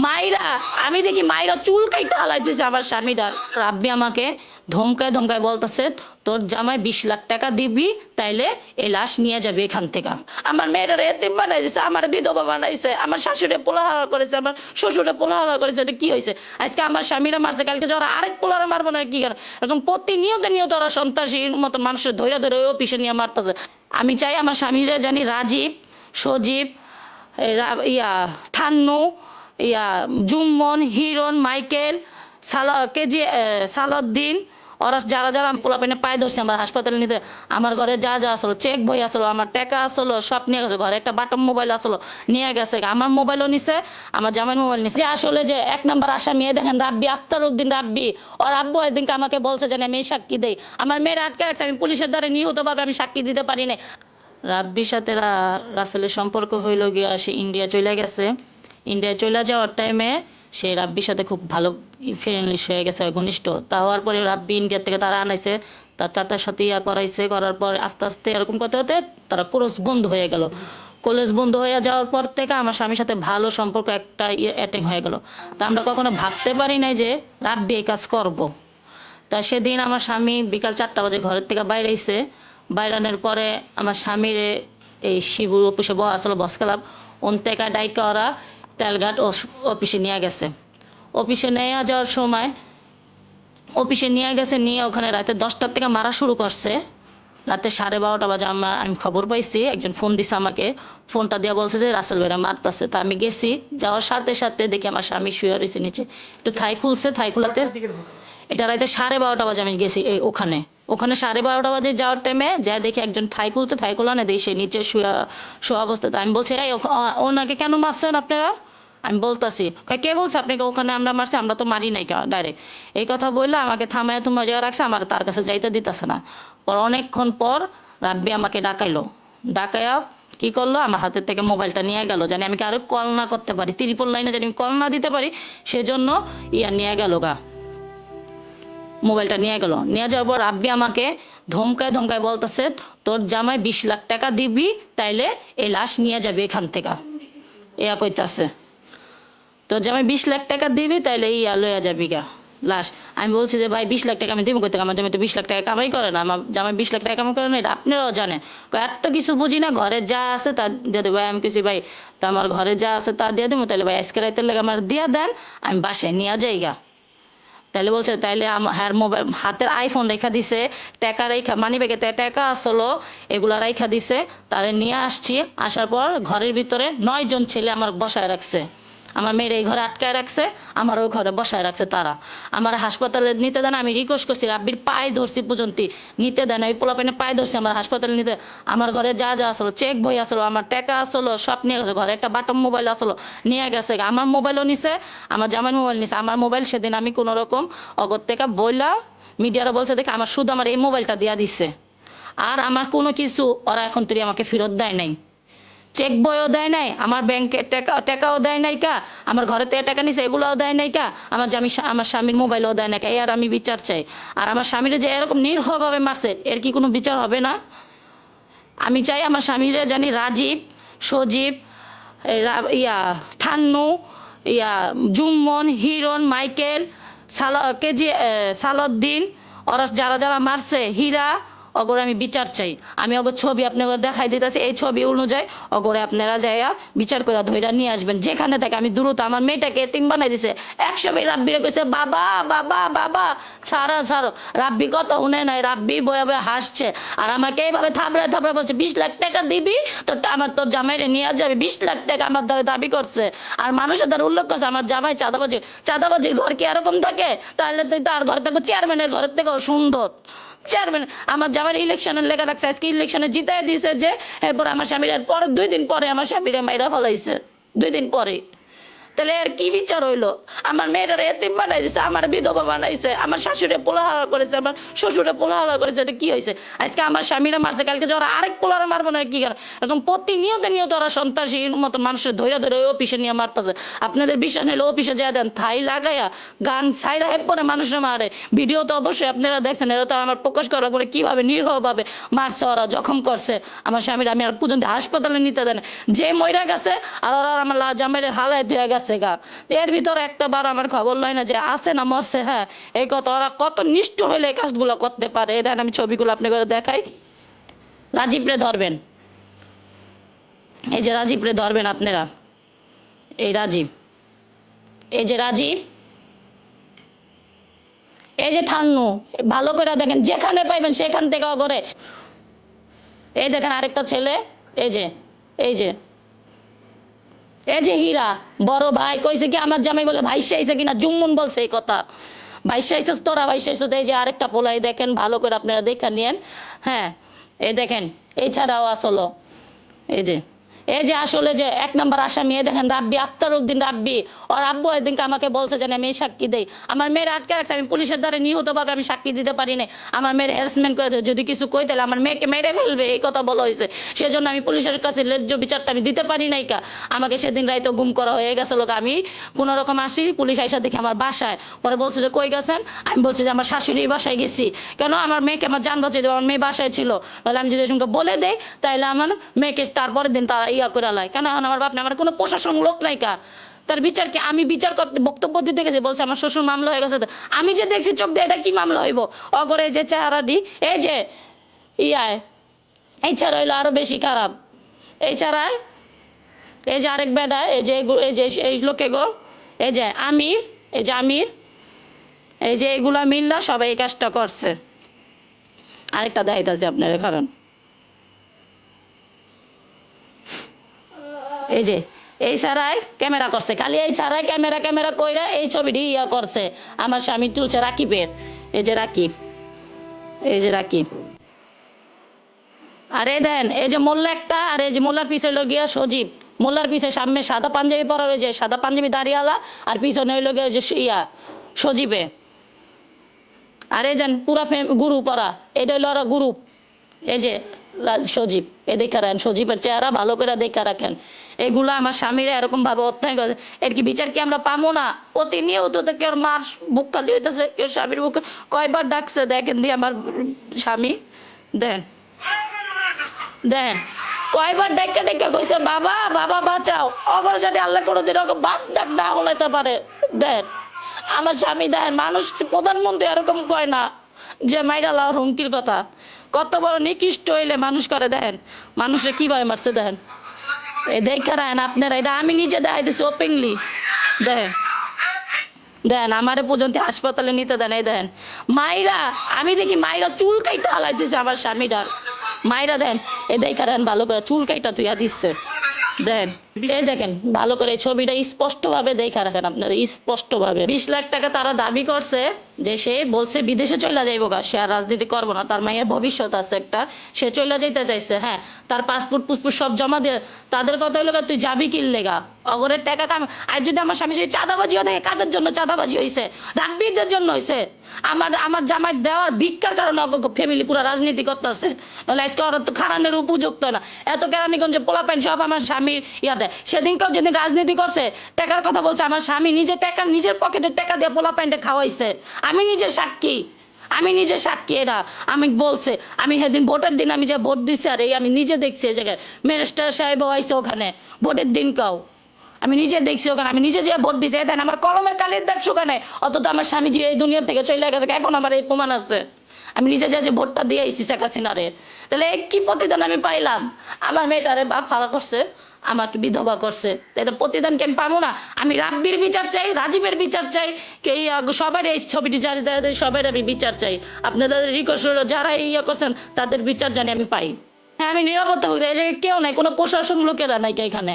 মাইরা আমি দেখি মাইরা চুল কাইটা হালাইতেছে আমার স্বামীরা। রাব্বি আমাকে ধমকায় ধমকায় বলতেছে, তোর জামাই 20 লাখ টাকা দিবি, তাইলে এই লাশ নিয়ে যাবে এখান থেকে। আমার মেয়েটার এতিম বানাই দিছে, আমার বিধবা বানাইছে, আমার শাশুড়ে পোলাহারা করেছে, আমার শ্বশুরে পোলাহারা করেছে। এটা কি হয়েছে? আজকে আমার স্বামীরা মারছে, কালকে যারা আরেক পোলারে মারবো না কি কারণ? এখন প্রতিনিয়ত নিয়ত ওরা সন্ত্রাসীর মতো মানুষের ধৈর্য ধরে ওই অফিসে নিয়ে মারতেছে। আমি চাই আমার স্বামীরা জানি রাজীব, সজীব, ঠান্নু, জুম্মন, হিরণ, মাইকেল, সালাউদ্দিন, ওরা যারা যারা পোলাপাইনে পায়ে ধরছে আমার হাসপাতালে নিতে, আমার ঘরে যা যা আসলো, চেক বই আসলো, আমার টাকা আসলো, সব নিয়ে গেছে। ঘরে একটা বাটন মোবাইল আসলো, নিয়ে গেছে। আমার মোবাইলও নিছে, আমার জামাই মোবাইল নিছে। যে আসলে যে 1 নম্বর আসামি দেখেন রাব্বি, আক্তার উদ্দিন রাব্বি। ওর আব্বু একদিনকে আমাকে বলছে যে আমি এই সাক্ষী দেই। আমার মেয়ের আটকে রাখছে, আমি পুলিশের দ্বারা নিহতভাবে আমি সাক্ষী দিতে পারি না। রাব্বির সাথে রাসেলের সম্পর্ক হইল গিয়া, সে ইন্ডিয়া চলে গেছে। ইন্ডিয়া চলে যাওয়ার টাইমে সে রাব্বির সাথে খুব ভালো ফ্রেন্ডলি হয়ে গেছে, ঘনিষ্ঠ। তা হওয়ার পরে রাব্বি ইন্ডিয়া থেকে তারা আনাইছে, তার চাচার সাথে করাইছে। করার পর আস্তে আস্তে এরকম করতে হতে তারা ক্লোজ বন্ধু হয়ে গেল। কলেজ বন্ধু হয়ে যাওয়ার পর থেকে আমার স্বামীর সাথে ভালো সম্পর্ক একটা অ্যাটেং হয়ে গেল। তা আমরা কখনো ভাবতে পারি নাই যে রাব্বি এই কাজ করব। তা সেদিন আমার স্বামী বিকাল 4টা বাজে ঘরের থেকে বাইরে আইছে। বাইরানোর পরে আমার স্বামীর এই শিবুর অফিসে আসলো বস ক্লাব, ওন থেকে ডাইকা ওরা তেলঘাট অফিসে নিয়ে গেছে। অফিসে নিয়ে যাওয়ার সময় অফিসে নিয়ে গেছে, নিয়ে ওখানে রাতে 10টার থেকে মারা শুরু করছে। রাতে 12:30 বাজে আমি খবর পাইছি, একজন ফোন দিছে আমাকে। ফোনটা দিয়ে বলছে যে রাসেল ভাইরা মারতাছে। তা আমি গেছি, যাওয়ার সাথে সাথে দেখি আমার স্বামী শুয়ে রয়েছে নিচে, একটু থাই খুলছে, থাই খোলাতে এটা রাতে 12:30 বাজে আমি গেছি ওখানে। ওখানে 12:30 বাজে যাওয়ার টাইমে যা দেখি একজন থাই খুলছে, থাই খোলা না দেখি সে নিচে শোয়া অবস্থাতে। আমি বলছি এই ওনাকে কেন মারছেন আপনারা? আমি বলতাছি, কে বলছে আপনাকে ওখানে আমরা মারছি? আমরা তো মারি নাই ডাইরেক্ট। এই কথা বললে আমাকে থামায় থামায় জায়গা রাখছে, আমার তার কাছে যাইতে দিতেছে না। পর অনেকক্ষণ পর রাব্বি আমাকে ডাকাইলো। ডাকাইয়া কি করলো, আমার হাতের থেকে মোবাইলটা নিয়ে গেল, জানি আমি কারো কল না করতে পারি, 399 জানি আমি কল না দিতে পারি, সেজন্য নিয়ে গেল গা, মোবাইলটা নিয়ে গেল। নিয়ে যাওয়ার পর রাব্বি আমাকে ধমকায় ধমকায় বলতেছে, তোর জামাই 20 লাখ টাকা দিবি, তাইলে এই লাশ নিয়ে যাবে এখান থেকে। কইতাছে তোর জামাই 20 লাখ টাকা দিবি, তাইলে লইয়া যাবি গা লাশ। আমি বলছি যে ভাই 20 লাখ টাকা আমি দিব কোথা থেকে? আমার জামাই তো 20 লাখ টাকা কামাই করে না, আমার জামাই 20 লাখ টাকা কামাই করে না, এটা আপনারাও জানেন। এত কিছু বুঝি না, ঘরে যা আছে তা দিয়ে দেবো। ভাই আমি কিছু ভাই, তা আমার ঘরে যা আছে তা দিয়ে দেবো, তাহলে ভাই আজকে রাতের লেগে আমার দিয়ে দেন, আমি বাসায় নিয়ে যাই গা। তাইলে বলছে তাইলে হ্যার মোবাইল হাতের আইফোন রেখা দিছে, টাকা রেখা মানি ব্যাগে টাকা আসলো, এগুলা রেখা দিছে। তাহলে নিয়ে আসছি, আসার পর ঘরের ভিতরে 9 জন ছেলে আমার বসায় রাখছে। আমার মেয়ের এই ঘরে আটকায় রাখছে, আমার ওই ঘরে বসায় রাখছে তারা। আমার হাসপাতালে নিতে দেন, আমি রিকোয়েস্ট করছি, রাব্বির পায়ে ধরছি পর্যন্ত নিতে দেন। ওই পোলাপাইনে পায়ে ধরছি আমার হাসপাতালে নিতে। আমার ঘরে যা যা আসলো, চেক বই আসলো, আমার টাকা আসলো, সব নিয়ে গেছে। ঘরে একটা বাটন মোবাইল আসলো, নিয়ে গেছে। আমার মোবাইলও নিছে, আমার জামাই মোবাইল নিছে। আমার মোবাইল সেদিন আমি কোনো রকম অগর থেকে বইলা মিডিয়ারা বলছে দেখে আমার শুধু আমার এই মোবাইলটা দিয়া দিচ্ছে। আর আমার কোনো কিছু ওরা এখন তুই আমাকে ফেরত দেয় নাই, চেক বইও দেয় নাই, আমার ব্যাংকে টাকাও দেয় নাই কা, আমার ঘরে থেকে টাকা নিছে এগুলোও দেয় নাই কা, আমার স্বামীর মোবাইলও দেয় নাই কা। আর আমি বিচার চাই। আর আমার স্বামীর যে এরকম নির্ভরভাবে মারছে, এর কি কোনো বিচার হবে না? আমি চাই আমার স্বামীরা জানি রাজীব, সজীব, ঠান্নু, জুম্মন, হিরণ, মাইকেল, সালাউদ্দিন, ওরা যারা যারা মারছে, হীরা, অগরে আমি বিচার চাই। আমি অগর ছবি আপনাকে দেখাই দিতেছি, এই ছবি অনুযায়ী অগরে আপনারা যাইয়া বিচার করে ধইরা নিয়ে আসবেন যেখানে থেকে। আমি দ্রুত, আমার মেয়েটাকে এতিম বানাই দিছে। 100 রাব্বিরে কইছে বাবা বাবা বাবা, ছাড়ো ছাড়ো। রাব্বি কত শুনে নাই, রাব্বি বয়ে বয়ে হাসছে। আর আমাকে এইভাবে থাবড়ায় থাবড়ায় বলছে 20 লাখ টাকা দিবি, তোর জামাইরে নিয়ে যাবে। 20 লাখ টাকা আমার দ্বারা দাবি করছে। আর মানুষের দ্বারা উল্লেখ করছে আমার জামাই চাঁদাবাজি। চাঁদাবাজির ঘর কি এরকম থাকে? তাহলে তুই তার ঘর থেকে চেয়ারম্যানের ঘরের থেকেও সুন্দর। চেয়ারম্যান আমার জামাই ইলেকশনের লেখা রাখছে, আজকে ইলেকশনে জিতাই দিছে যে। এরপর আমার স্বামীর পরে 2 দিন পরে আমার স্বামীরে মাইরা ফলাইছে, 2 দিন পরে। তাহলে আর কি বিচার হইলো? আমার মেয়েটার এতিম বানাই দিছে, আমার বিধবা বানাইছে, আমার শাশুড়ে পোলাহারা করেছে, আমার শ্বশুরে পোলাহারা করেছে। এটা কি হয়েছে? আজকে আমার স্বামীরা মারছে, কালকে যারা আরেক পোলারে মারবো না কি কারণ? এখন প্রতিনিয়ত নিয়ত ওরা সন্ত্রাসীর মতো মানুষের ধৈর্য ধরে ওই অফিসে নিয়ে মারতেছে। আপনাদের বিশ্বাস নিলে অফিসে যা দেন, থাই লাগাইয়া গান ছাইরা এরপরে মানুষরা মারে। ভিডিও তো অবশ্যই আপনারা দেখছেন, এটা তো আমার প্রকাশ করা করে কিভাবে নির্ভরভাবে মারছে, ওরা জখম করছে আমার স্বামীর। আমি আর পর্যন্ত হাসপাতালে নিতে দেন, যে মইরা গেছে আর ওরা আমার জামাইয়ের হালায় ধুয়ে গেছে। গেছে গা। এর ভিতরে একটা বার আমার খবর লয় না যে আছে না মরছে। হ্যাঁ, এই কথা ওরা কত নিষ্ঠুর হইলে এই কাজগুলো করতে পারে। এই দেখেন আমি ছবিগুলো আপনাকে দেখাই। রাজীবরে ধরবেন, এই যে রাজীবরে ধরবেন আপনারা, এই রাজীব, এই যে রাজীব, এই যে ঠান্নু, ভালো করে দেখেন, যেখানে পাইবেন সেখান থেকে করে। এই দেখেন আরেকটা ছেলে, এই যে, এই যে, এই যে হীরা, বড় ভাই কইছে কি আমার জামাই বলে ভাইসে আইছে কিনা, জুম্মন বলছে এই কথা, ভাইসে আইছিস তোরা, ভাইসে আইছিস। এই যে আরেকটা পোলাই দেখেন, ভালো করে আপনারা দেখে নিয়েন। হ্যাঁ, এই দেখেন, এছাড়াও আসলো, এই যে, এই যে আসলে যে 1 নম্বর আসামি, এই দেখেন রাব্বি, আক্তার উদ্দিন রাব্বি। ওর আব্বু এদিনকে আমাকে বলছে যে আমি সাক্ষী দেই। আমার মেয়ের আটকে রাখছে, আমি পুলিশের দ্বারা নিহতভাবে আমি সাক্ষী দিতে পারি না। আমার মেয়ের হ্যারাসমেন্ট করে দেয়, যদি কিছু কই তাহলে আমার মেয়েকে মেরে ফেলবে, এই কথা বলা হয়েছে। সেজন্য আমি পুলিশের কাছে ন্যায্য বিচারটা আমি দিতে পারি নাই কা। আমাকে সেদিন রাইতে গুম করা হয়ে গেছিল। আমি কোনো রকম আসি, পুলিশ আইসা দেখি আমার বাসায়। পরে বলছে যে কই গেছেন, আমি বলছি যে আমার শাশুড়ির বাসায় গেছি। কেন, আমার মেয়েকে আমার জান বাঁচিয়ে দেবো, আমার মেয়ে বাসায় ছিল। তাহলে আমি যদি সঙ্গে বলে দেই তাহলে আমার মেয়েকে তারপরের দিন তারা ইয়া করে লাই। কেন এখন আমার বাপ না, আমার কোনো প্রশাসন লোক নাই কা। তার বিচার কি, আমি বিচার করতে বক্তব্য দিতে গেছি, বলছে আমার শ্বশুর মামলা হয়ে গেছে। আমি যে দেখছি চোখ দিয়ে, এটা কি মামলা হইব? অগরে যে চেহারাটি, এই যে ইয়ায়, এই ছাড়া হইলো আরো বেশি খারাপ। এই ছাড়ায় এই যে আরেক বেডা, এই যে এই যে এই লোকে গো, এই যে আমির, এই যে আমির, এই যে এগুলা মিল্লা সবাই এই কাজটা করছে। আরেকটা দেখাইতেছে আপনার, কারণ এই যে এই ছাড়াই ক্যামেরা করছে, খালি এই ছাড়াই ক্যামেরা কইরা এই ছবিটি ইয়া করছে। আমার স্বামী তুলছে রাকিবের, এই যে রাকিব, এই যে রাকিব। আর এই দেন, এই যে মোল্লা একটা, আর এই যে মোল্লার পিছে হইলো গিয়া সজীব। মোল্লার পিছে সামনে সাদা পাঞ্জাবি পরা, ওই যে সাদা পাঞ্জাবি দাঁড়িয়ালা, আর পিছনে হইলো গিয়া যে ইয়া সজীবে। আর এই যেন পুরা গুরু পরা, এটা হইলো ওরা গুরু। এই যে সজীব, এ দেখা রাখেন সজীবের চেহারা ভালো করে দেখা রাখেন। এগুলো আমার স্বামীরা এরকম ভাবে অত্যাচার করে, এর কি বিচার কি আমরা পাবো না? প্রতিনিয়ত তো কেউ মার বুক খালি হইতেছে, কেউ স্বামীর বুক কয়বার ডাকছে দেখেন দিয়ে আমার স্বামী, দেন দেন কয়বার ডাক্কা ডাক্কা কইছে বাবা বাবা বাঁচাও। অগর যদি আল্লাহ কোনোদিন ওরকম বাপ ডাক না হলাইতে পারে। দেন আমার স্বামী, দেন মানুষ, প্রধানমন্ত্রী এরকম কয় না যে মাইরা লাওয়ার হুমকির কথা। কত বড় নিকৃষ্ট হইলে মানুষ করে, দেখেন মানুষে কিভাবে মারছে, দেখেন এই দেখা রাখেন আপনারা। এটা আমি নিজে দেখাই দিচ্ছি ওপেনলি। দেখেন দেন আমারে পর্যন্ত হাসপাতালে নিতে দেন। এই দেন মাইরা, আমি দেখি মাইরা চুল কাইটা হালাই দিচ্ছে আমার স্বামীটার। মাইরা দেন, এই দেখা দেন ভালো করে চুল কাইটা তুইয়া দিচ্ছে। দেন এই দেখেন ভালো করে এই ছবিটা স্পষ্ট ভাবে দেখা রাখেন আপনারা, স্পষ্ট ভাবে। 20 লাখ টাকা তারা দাবি করছে, যে সে বলছে বিদেশে চলে যাইবো গা, সে আর রাজনীতি করবো না, তার মায়ের ভবিষ্যৎ আছে একটা, সে চলে যেতে চাইছে। হ্যাঁ, তার পাসপোর্ট পুসপোর্ট সব জমা দিয়ে, তাদের কথা হইলো তুই যাবি কিনলে গা, অগরের টাকা কাম। আর যদি আমার স্বামী যদি চাঁদাবাজিও থাকে, কাদের জন্য চাঁদাবাজি হয়েছে? রাব্বিদের জন্য হয়েছে। আমার জামাই দেওয়ার ভিক্ষার কারণে ফ্যামিলি পুরো রাজনীতি করতেছে। নাহলে আজকে ওরা তো খারানের উপযুক্ত না। এত কেরানীগঞ্জে পোলাপাইন সব আমার স্বামীর ইয়াতে। সেদিনকেও যেদিন রাজনীতি করছে, টাকার কথা বলছে, আমার স্বামী নিজে টাকা, নিজের পকেটের টাকা দিয়ে পোলাপাইনটা খাওয়াইছে। আমি নিজে সাক্ষী, আমি নিজে সাক্ষী। এরা আমি বলছে, আমি সেদিন ভোটের দিন আমি যে ভোট দিচ্ছি, আর এই আমি নিজে দেখছি এই জায়গায় ম্যাজিস্ট্রেট সাহেব আইছে ওখানে ভোটের দিন কাও, আমি নিজে দেখছি ওখানে, আমি নিজে যে ভোট দিচ্ছি। দেন আমার কলমের কালির দাগ শুকানে, অত আমার স্বামী যে এই দুনিয়া থেকে চলে গেছে, এখন আমার এই প্রমাণ আছে। আমি নিজে যে ভোটটা দিয়ে আইসি শেখ হাসিনারে। তাহলে কি প্রতিদান আমি পাইলাম? আমার মেয়েটারে বাপ ফাড়া করছে, আমাকে বিধবা করছে, এটা প্রতিদান কি আমি পাবো না? আমি রাব্বির বিচার চাই, রাজীবের বিচার চাই, সবার এই ছবিটি যারা সবাই আমি বিচার চাই। আপনাদের রিকোয়েস্ট, যারা ইয়ে করছেন তাদের বিচার জানি আমি পাই। হ্যাঁ, আমি নিরাপত্তা বলতে এই জায়গায় কেউ নাই, কোনো প্রশাসন লোকেরা নাই এখানে।